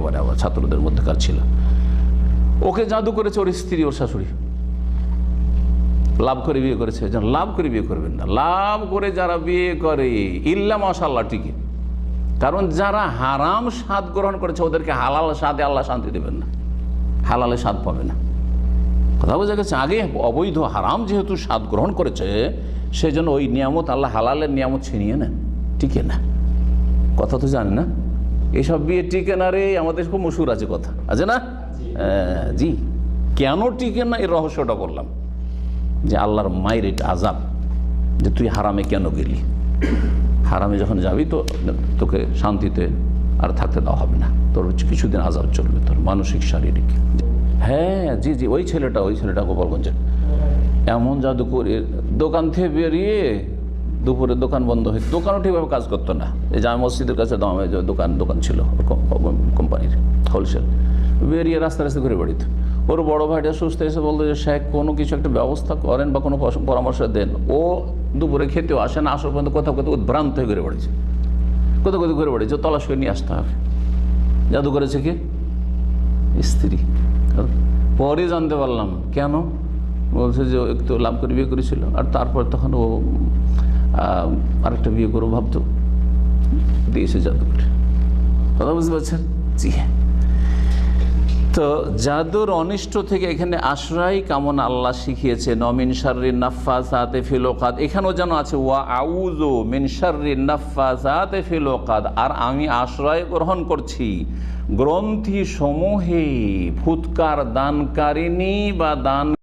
একেবারে আবার ছাত্রদের মধ্যেকার ছিল। ওকে জাদু করেছে ওর স্ত্রী, ওর শাশুড়ি, লাভ করে বিয়ে করেছে। যেন লাভ করে বিয়ে করবেন না, লাভ করে যারা বিয়ে করে ইল্লা মাশাআল্লাহ ঠিকই, কারণ যারা হারাম স্বাদ গ্রহণ করেছে ওদেরকে হালাল স্বাদে আল্লাহ শান্তি দেবেন না, হালালে স্বাদ পাবে না। কথা বোঝা গেছে? আগে অবৈধ হারাম যেহেতু স্বাদ গ্রহণ করেছে, সেই জন্য ওই নিয়ামত আল্লাহ হালালের নিয়ামত ছিনিয়ে নেন, টিকে না। কথা তো জানি না, এইসব বিয়ে টিকে না রে, আমাদের খুব মশুর আছে কথা, আছে না? জি, কেন টিকে না এর রহস্যটা বললাম, যে আল্লাহর মায়ের এটা আযাব, যে তুই হারামে কেন গেলি, হারামে যখন যাবি তো তোকে শান্তিতে আর থাকতে দেওয়া হবে না, তোর কিছুদিন আযাব চলবে, তোর মানসিক শারীরিক। হ্যাঁ জি জি, ওই ছেলেটা গোপালগঞ্জের এমন জাদু করে দোকান থেকে বেরিয়ে দুপুরে দোকান বন্ধ হয়ে, দোকানও ঠিকভাবে কাজ করতো না, এই জামে মসজিদের কাছে দোকান ছিল কোম্পানির হোলসেল, বেরিয়ে রাস্তা ঘুরে বেড়িত। ওর বড় ভাইটা সুস্থ এসে বলতো যে শেখ কোনো কিছু একটা ব্যবস্থা করেন বা কোনো পরামর্শ দেন। ও দুপুরে খেতেও আসে না, আসার পর্যন্ত কোথাও উদ্ভ্রান্ত হয়ে ঘুরে বেড়েছে, কোথাও ঘুরে বেড়েছে, তলাশ করে নিয়ে আসতে হবে। জাদু করেছে কি? স্ত্রী। পরে জানতে পারলাম কেন, বলছে যে ও একটু লাভ করে বিয়ে করেছিল, আর তারপর তখন ও আরেকটা বিয়ে করবো ভাবতো, দিয়েছে জাদু করে। কথা বুঝতে পারছেন? জি হ্যাঁ। তো জাদুর অনিষ্ট থেকে এখানে আশ্রয় কামনা আল্লাহ শিখিয়েছে, মিন শাররিন নাফাসাতি ফিল উকাদ, এখানেও যেন আছে ওয়া আউযু মিন শাররিন নাফাসাতি ফিল উকাদ, আর আমি আশ্রয় গ্রহণ করছি গ্রন্থি সমূহে ফুৎকার দানকারিণী বা দান